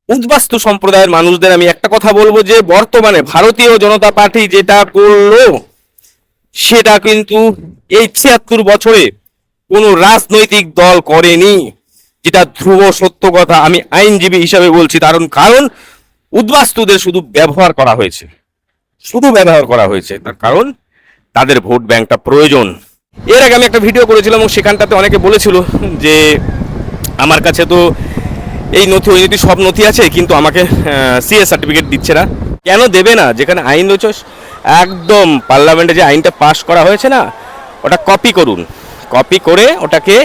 উদ্বাস্তু সম্প্রদায়ের মানুষদের আমি একটা কথা বলবো যে বর্তমানে ভারতীয় জনতা পার্টি যেটা করলো সেটা কিন্তু এই ৭৬ বছরে কোনো রাজনৈতিক দল করেনি। যেটা ধ্রুব সত্য কথা, আমি আইনজীবী হিসাবে বলছি। কারণ উদ্বাস্তুদের শুধু ব্যবহার করা হয়েছে, তার কারণ তাদের ভোট ব্যাংকটা প্রয়োজন। এর আগে আমি একটা ভিডিও করেছিলাম এবং সেখানটাতে অনেকে বলেছিল যে আমার কাছে তো এই নথি ওই নথি সব নথি আছে, কিন্তু আমাকে সিএ সার্টিফিকেট দিচ্ছে না। কেন দেবে না? যেখানে আইন রয়েছে একদম পার্লামেন্টে যে আইনটা পাশ করা হয়েছে না, ওটা কপি করুন, কপি করে ওটাকে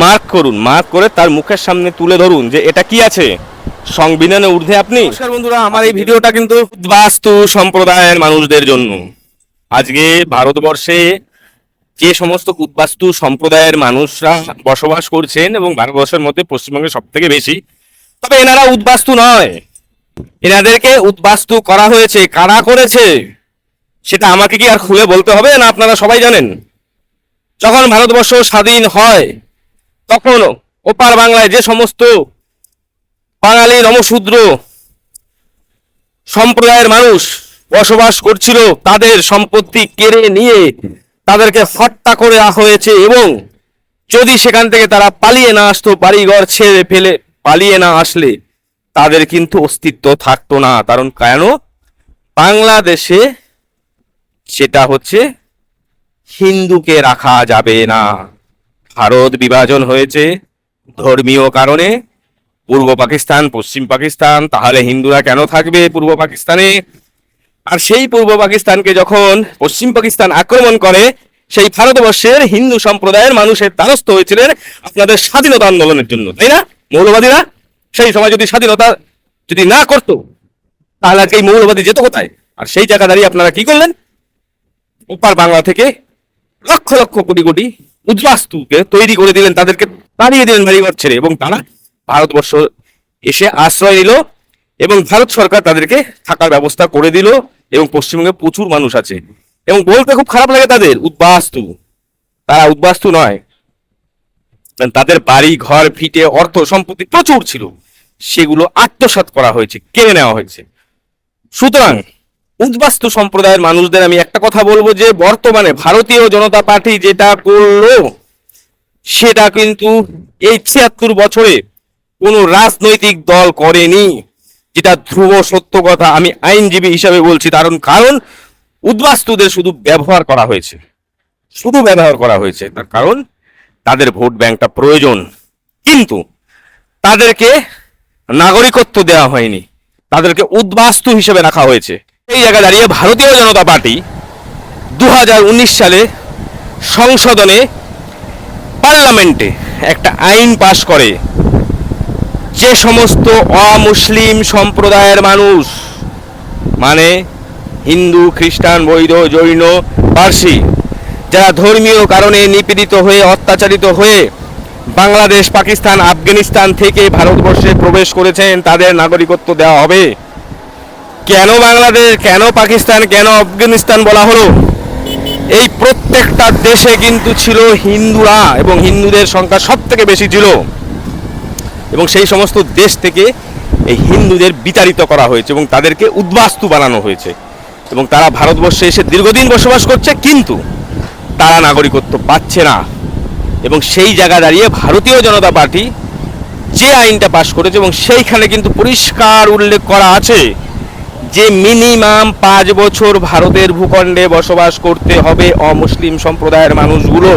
মার্ক করুন, মার্ক করে তার মুখের সামনে তুলে ধরুন যে এটা কি আছে সংবিধানের ঊর্ধ্বে আপনি। নমস্কার বন্ধুরা, আমার এই ভিডিওটা কিন্তু উদ্বাস্তু সম্প্রদায়ের মানুষদের জন্য। আজকে ভারতবর্ষে যে সমস্ত উদ্বাস্তু সম্প্রদায়ের মানুষরা বসবাস করছেন এবং ভারতবর্ষের মধ্যে পশ্চিমবঙ্গে সব থেকে বেশি, তবে এনারা উদ্বাস্তু নয়, এনাদেরকে উদ্বাস্তু করা হয়েছে। কারা করেছে সেটা আমাকে কি আর খুলে বলতে হবে না? আপনারা সবাই জানেন। যখন ভারতবর্ষ স্বাধীন হয় তখন ওপার বাংলায় যে সমস্ত বাঙালি নমশূদ্র সম্প্রদায়ের মানুষ বসবাস করছিল, তাদের সম্পত্তি কেড়ে নিয়ে তাদেরকে হত্যা করে রাখা হয়েছে। এবং যদি সেখান থেকে তারা পালিয়ে না আসতো, বাড়িঘর ছেড়ে ফেলে পালিয়ে না আসলে তাদের কিন্তু অস্তিত্ব থাকতো না। কারণ কেন? বাংলাদেশে সেটা হচ্ছে হিন্দুকে রাখা যাবে না। ভারত বিভাজন হয়েছে ধর্মীয় কারণে, পূর্ব পাকিস্তান পশ্চিম পাকিস্তান, তাহলে হিন্দুরা কেন থাকবে পূর্ব পাকিস্তানে? আর সেই পূর্ব পাকিস্তানকে যখন পশ্চিম পাকিস্তান আক্রমণ করে, সেই ভারতবর্ষের হিন্দু সম্প্রদায়ের মানুষের দ্বারস্থ হয়েছিলেন আপনাদের স্বাধীনতা আন্দোলনের জন্য, তাই না? মৌলবাদীরা সেই সময় যদি স্বাধীনতা যদি না করতো তাহলে আজকে এই মৌলবাদী যেত কোথায়? আর সেই জায়গা দাঁড়িয়ে আপনারা কি করলেন? ওপার বাংলা থেকে লক্ষ লক্ষ কোটি কোটি উদ্বাস্তুকে তৈরি করে দিলেন, তাদেরকে তাড়িয়ে দিলেন বাড়িঘর ছেড়ে, এবং তারা ভারতবর্ষ এসে আশ্রয় নিল এবং ভারত সরকার তাদেরকে থাকার ব্যবস্থা করে দিল। এবং পশ্চিমবঙ্গে প্রচুর মানুষ আছে, এবং বলতে খুব খারাপ লাগে তাদের, উদ্বাস্তু। তারা উদ্বাস্তু নয়, তাদের বাড়ি ঘর ভিটে অর্থ সম্পত্তি প্রচুর ছিল, সেগুলো আত্মসাৎ করা হয়েছে, কেড়ে নেওয়া হয়েছে। সুতরাং উদ্বাস্তু সম্প্রদায়ের মানুষদের আমি একটা কথা বলবো যে বর্তমানে ভারতীয় জনতা পার্টি যেটা করলো সেটা কিন্তু এই ৭৬ বছরে কোনো রাজনৈতিক দল করেনি। যেটা ধ্রুব সত্য কথা, আমি আইনজীবী হিসাবে বলছি। কারণ উদ্বাস্তুদের শুধু ব্যবহার করা হয়েছে, তার কারণ তাদের ভোট ব্যাংকটা প্রয়োজন, কিন্তু তাদেরকে নাগরিকত্ব দেওয়া হয়নি, তাদেরকে উদ্বাস্তু হিসেবে রাখা হয়েছে। এই জায়গায় দাঁড়িয়ে ভারতীয় জনতা পার্টি ২০১৯ সালে সংসদে পার্লামেন্টে একটা আইন পাশ করে, যে সমস্ত অমুসলিম সম্প্রদায়ের মানুষ, মানে হিন্দু খ্রিস্টান বৌদ্ধ জৈন পার্সি, যারা ধর্মীয় কারণে নিপীড়িত হয়ে অত্যাচারিত হয়ে বাংলাদেশ পাকিস্তান আফগানিস্তান থেকে ভারতবর্ষে প্রবেশ করেছেন, তাদের নাগরিকত্ব দেওয়া হবে। কেন বাংলাদেশ, কেন পাকিস্তান, কেন আফগানিস্তান বলা হলো? এই প্রত্যেকটা দেশে কিন্তু ছিল হিন্দুরা, এবং হিন্দুদের সংখ্যা সব থেকে বেশি ছিল, এবং সেই সমস্ত দেশ থেকে এই হিন্দুদের বিতাড়িত করা হয়েছে এবং তাদেরকে উদ্বাস্তু বানানো হয়েছে, এবং তারা ভারতবর্ষে এসে দীর্ঘদিন বসবাস করছে, কিন্তু তারা নাগরিকত্ব পাচ্ছে না। এবং সেই জায়গা দাঁড়িয়ে ভারতীয় জনতা পার্টি যে আইনটা পাশ করেছে, এবং সেইখানে কিন্তু পরিষ্কার উল্লেখ করা আছে যে মিনিমাম ৫ বছর ভারতের ভূখণ্ডে বসবাস করতে হবে অমুসলিম সম্প্রদায়ের মানুষগুলো।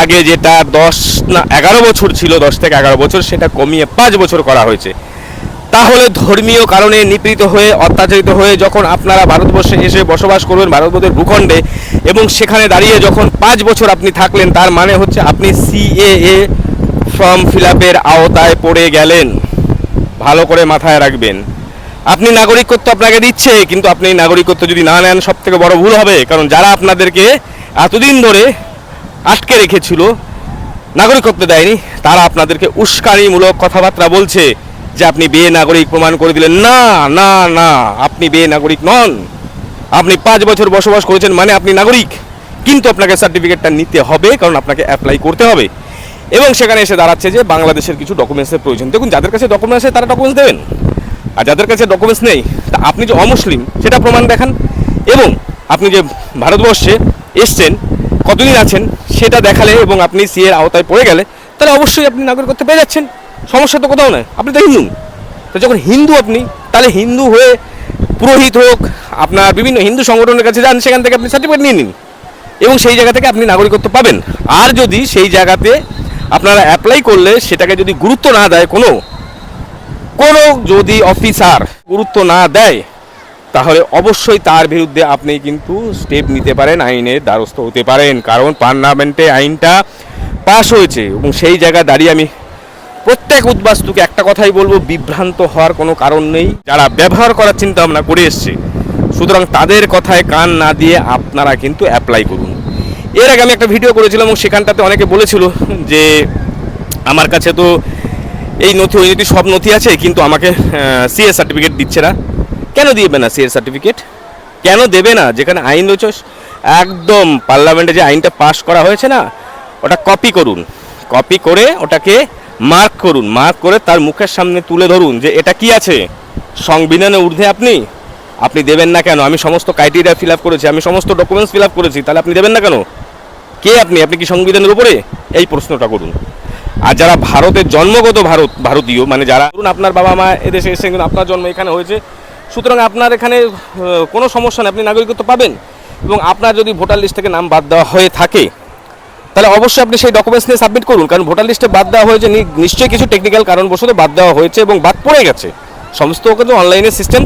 আগে যেটা ১০ না ১১ বছর ছিল, ১০ থেকে ১১ বছর, সেটা কমিয়ে ৫ বছর করা হয়েছে। তাহলে ধর্মীয় কারণে নিপীড়িত হয়ে অত্যাচারিত হয়ে যখন আপনারা ভারতবর্ষে এসে বসবাস করবেন ভারতবর্ষের ভূখণ্ডে, এবং সেখানে দাঁড়িয়ে যখন ৫ বছর আপনি থাকলেন, তার মানে হচ্ছে আপনি সিএএ ফর্ম ফিল আপের আওতায় পড়ে গেলেন। ভালো করে মাথায় রাখবেন। আপনি নাগরিকত্ব আপনাকে দিচ্ছে, কিন্তু আপনি নাগরিকত্ব যদি না নেন সব থেকে বড় ভুল হবে। কারণ যারা আপনাদেরকে এতদিন ধরে আটকে রেখেছিল, নাগরিকত্ব দেয়নি, তারা আপনাদেরকে উস্কানিমূলক কথাবার্তা বলছে যে আপনি বেনাগরিক প্রমাণ করে দিলেন। না না না, আপনি বেনাগরিক নন। আপনি ৫ বছর বসবাস করেছেন মানে আপনি নাগরিক, কিন্তু আপনাকে সার্টিফিকেটটা নিতে হবে, কারণ আপনাকে অ্যাপ্লাই করতে হবে। এবং সেখানে এসে দাঁড়াচ্ছে যে বাংলাদেশের কিছু ডকুমেন্টসের প্রয়োজন। দেখুন, যাদের কাছে ডকুমেন্টস আছে তারা ডকুমেন্টস দেবেন, আর যাদের কাছে ডকুমেন্টস নেই তা আপনি যে অমুসলিম সেটা প্রমাণ দেখান, এবং আপনি যে ভারতবর্ষে এসছেন কতদিন আছেন সেটা দেখালে এবং আপনি সিএর আওতায় পড়ে গেলে তাহলে অবশ্যই আপনি নাগরিকত্ব পেয়ে যাচ্ছেন, সমস্যা তো কোথাও নয়। আপনি তো হিন্দু, তো যখন হিন্দু আপনি, তাহলে হিন্দু হয়ে পুরোহিত হোক, আপনার বিভিন্ন হিন্দু সংগঠনের কাছে যান, সেখান থেকে আপনি সার্টিফিকেট নিয়ে নিন এবং সেই জায়গা থেকে আপনি নাগরিকত্ব পাবেন। আর যদি সেই জায়গাতে আপনারা অ্যাপ্লাই করলে সেটাকে যদি গুরুত্ব না দেয় কোনো যদি অফিসার গুরুত্ব না দেয়, তাহলে অবশ্যই তার বিরুদ্ধে আপনি কিন্তু স্টেপ নিতে পারেন, আইনের দ্বারস্থ হতে পারেন। কারণ পার্লামেন্টে আইনটা পাশ হয়েছে এবং সেই জায়গায় দাঁড়িয়ে আমি প্রত্যেক উদ্বাস্তুকে একটা কথাই বলবো, বিভ্রান্ত হওয়ার কোনো কারণ নেই। যারা ব্যবহার করার চিন্তা ভাবনা করে এসছে, সুতরাং তাদের কথায় কান না দিয়ে আপনারা কিন্তু অ্যাপ্লাই করুন। এর আগে আমি একটা ভিডিও করেছিলাম এবং সেখানটাতে অনেকে বলেছিল যে আমার কাছে তো এই নথি ওই নথি সব নথি আছে, কিন্তু আমাকে সিএ সার্টিফিকেট দিচ্ছে না। কেন দিবে না সিএ সার্টিফিকেট? কেন দেবে না? যেখানে আইন রয়েছে, একদম পার্লামেন্টে যে আইনটা পাশ করা হয়েছে না, ওটা কপি করুন, কপি করে ওটাকে মার্ক করুন, মার্ক করে তার মুখের সামনে তুলে ধরুন যে এটা কি আছে, সংবিধানের ঊর্ধ্বে আপনি দেবেন না কেন? আমি সমস্ত ক্রাইটেরিয়া ফিল আপ করেছি, আমি সমস্ত ডকুমেন্টস ফিল আপ করেছি, তাহলে আপনি দেবেন না কেন? কে আপনি কি সংবিধানের উপরে? এই প্রশ্নটা করুন। আর যারা ভারতের জন্মগত ভারতীয়, মানে যারা ধরুন আপনার বাবা মা এদেশে এসে কিন্তু আপনার জন্ম এখানে হয়েছে, সুতরাং আপনার এখানে কোনো সমস্যা নেই, আপনি নাগরিকত্ব পাবেন। এবং আপনার যদি ভোটার লিস্ট থেকে নাম বাদ দেওয়া হয়ে থাকে তাহলে অবশ্যই আপনি সেই ডকুমেন্টস নিয়ে সাবমিট করুন, কারণ ভোটার লিস্টে বাদ দেওয়া হয়েছে নিশ্চয়ই কিছু টেকনিক্যাল কারণবশত বাদ দেওয়া হয়েছে এবং বাদ পড়ে গেছে। সমস্ত কিন্তু অনলাইনের সিস্টেম,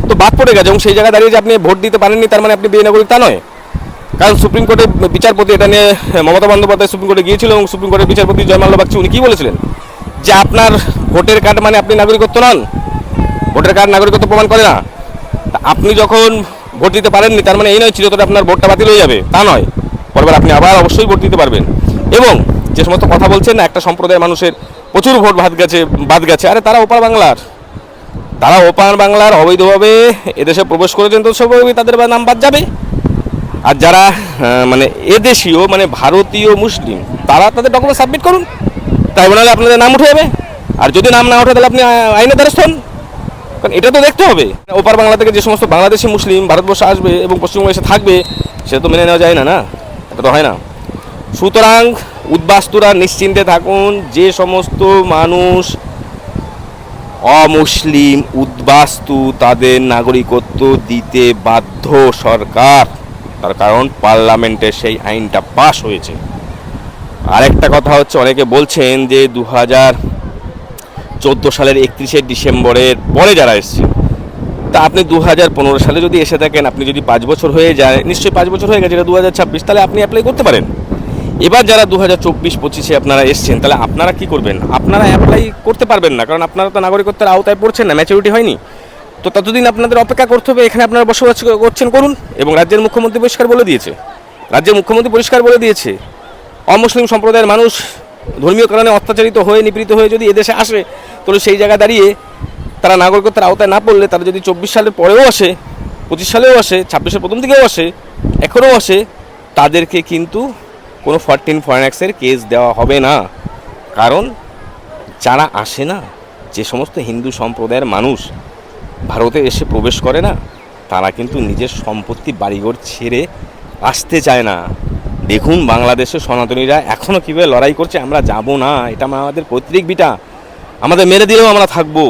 তো বাদ পড়ে গেছে এবং সেই জায়গায় দাঁড়িয়ে যে আপনি ভোট দিতে পারেননি তার মানে আপনি বেনাগরিক তা নয়। কারণ সুপ্রিম কোর্টের বিচারপতি এটা নিয়ে, মমতা বন্দ্যোপাধ্যায় সুপ্রিম কোর্টে গিয়েছিল এবং সুপ্রিম কোর্টের বিচারপতি জয়মাল্য বাগচি উনি কী বলেছিলেন যে আপনার ভোটের কার্ড মানে আপনি নাগরিকত্ব নন, ভোটার কার্ড নাগরিকত্ব প্রমাণ করে না। আপনি যখন ভোট দিতে পারেননি তার মানে এই নয় চিরতরে আপনার ভোটটা বাতিল হয়ে যাবে, তা নয়। পরবার আপনি আবার অবশ্যই ভোট দিতে পারবেন। এবং যে সমস্ত কথা বলছেন না একটা সম্প্রদায়ের মানুষের প্রচুর ভোট বাদ গেছে, আরে তারা ওপার বাংলার অবৈধভাবে এদেশে প্রবেশ করেছেন, তো স্বাভাবিক তাদের নাম বাদ যাবে। আর যারা মানে এদেশীয় মানে ভারতীয় মুসলিম, তারা তাদের ডকুমেন্ট সাবমিট করুন, ট্রাইব্যুনালে আপনাদের নাম উঠে যাবে। আর যদি নাম না ওঠে তাহলে আপনি আইনের দ্বারস্থ হন, কারণ এটা তো দেখতে হবে। ওপার বাংলা থেকে যে সমস্ত বাংলাদেশি মুসলিম ভারতবর্ষে আসবে এবং পশ্চিমবঙ্গে এসে থাকবে, সেটা তো মেনে নেওয়া যায় না, এটা তো হয় না। সুতরাং উদ্বাস্তুরা নিশ্চিন্তে থাকুন, যে সমস্ত মানুষ অমুসলিম উদ্বাস্তু তাদের নাগরিকত্ব দিতে বাধ্য সরকার, তার কারণ পার্লামেন্টে সেই আইনটা পাশ হয়েছে। আরেকটা কথা হচ্ছে, অনেকে বলছেন যে 2014 সালের 31শে ডিসেম্বরের পরে যারা এসছে, তা আপনি 2015 সালে যদি এসে থাকেন, আপনি যদি 5 বছর হয়ে যায়, নিশ্চয়ই 5 বছর হয়ে গেছে, এটা 2026, তাহলে আপনি অ্যাপ্লাই করতে পারেন। এবার যারা 2024-25-এ আপনারা এসছেন, তাহলে আপনারা কি করবেন? আপনারা অ্যাপ্লাই করতে পারবেন না, কারণ আপনারা তো নাগরিকত্বের আওতায় পড়ছেন না, ম্যাচুরিটি হয়নি। তো ততদিন আপনাদের অপেক্ষা করতে হবে, এখানে আপনারা বসবাস করছেন করুন। এবং রাজ্যের মুখ্যমন্ত্রী পরিষ্কার বলে দিয়েছে, অমুসলিম সম্প্রদায়ের মানুষ ধর্মীয় কারণে অত্যাচারিত হয়ে নিপীড়িত হয়ে যদি এদেশে আসে, তাহলে সেই জায়গায় দাঁড়িয়ে তারা নাগরিকত্বের আওতায় না পড়লে, তারা যদি 24 সালের পরেও আসে, 25 সালেও আসে, 26-এর প্রথম দিকেও আসে, এখনও আসে, তাদেরকে কিন্তু কোনো 14 ফরেন অ্যাক্টের কেস দেওয়া হবে না। কারণ যারা আসে না, যে সমস্ত হিন্দু সম্প্রদায়ের মানুষ ভারতে এসে প্রবেশ করে না, তারা কিন্তু নিজের সম্পত্তি বাড়িঘর ছেড়ে আসতে চায় না। দেখুন বাংলাদেশের সনাতনীরা এখনও কীভাবে লড়াই করছে, আমরা যাব না, এটা আমাদের পৈতৃক ভিটা, আমাদের মেরে দিলেও আমরা থাকবো,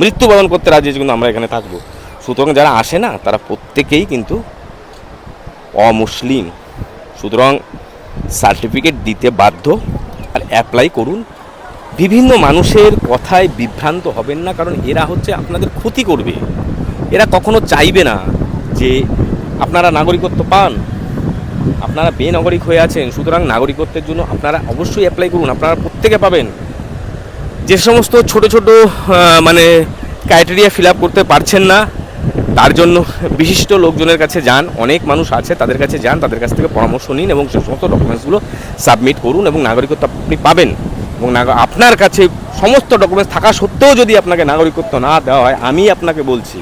মৃত্যুবরণ করতে রাজি আছি, কিন্তু আমরা এখানে থাকবো। সুতরাং যারা আসে না তারা প্রত্যেকেই কিন্তু অমুসলিম, সুতরাং সার্টিফিকেট দিতে বাধ্য। আর অ্যাপ্লাই করুন। বিভিন্ন মানুষের কথায় বিভ্রান্ত হবেন না, কারণ এরা হচ্ছে আপনাদের ক্ষতি করবে। এরা কখনো চাইবে না যে আপনারা নাগরিকত্ব পান, আপনারা বেনাগরিক হয়ে আছেন। সুতরাং নাগরিকত্বের জন্য আপনারা অবশ্যই অ্যাপ্লাই করুন, আপনারা প্রত্যেকে পাবেন। যে সমস্ত ছোট মানে ক্রাইটেরিয়া ফিল আপ করতে পারছেন না, তার জন্য বিশিষ্ট লোকজনের কাছে যান, অনেক মানুষ আছে তাদের কাছে যান, তাদের কাছ থেকে পরামর্শ নিন এবং সে সমস্ত ডকুমেন্টসগুলো সাবমিট করুন এবং নাগরিকত্ব আপনি পাবেন। এবং আপনার কাছে সমস্ত ডকুমেন্টস থাকা সত্ত্বেও যদি আপনাকে নাগরিকত্ব না দেওয়া হয়, আমি আপনাকে বলছি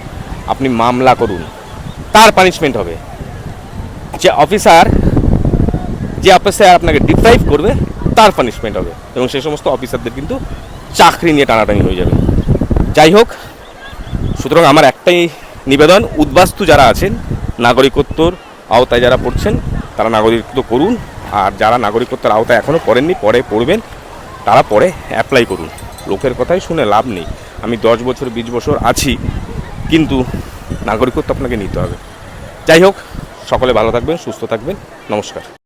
আপনি মামলা করুন, তার পানিশমেন্ট হবে। যে অফিসার যে অফিসার আপনাকে ডিপ্রাইভ করবে তার পানিশমেন্ট হবে, এবং সেই সমস্ত অফিসারদের কিন্তু চাকরি নিয়ে টানাটানি হয়ে যাবে। যাই হোক, সুতরাং আমার একটাই নিবেদন, উদ্বাস্তু যারা আছেন, নাগরিকত্বর আওতায় যারা পড়ছেন তারা নাগরিকত্ব করুন, আর যারা নাগরিকত্বের আওতায় এখনও পড়েননি, পরে পড়বেন, তারা পরে অ্যাপ্লাই করুন। লোকের কথাই শুনে লাভ নেই। আমি 10 বছর 20 বছর আছি, কিন্তু নাগরিকত্ব আপনাকে নিতে হবে। যাই হোক, সকলে ভালো থাকবেন, সুস্থ থাকবেন, নমস্কার।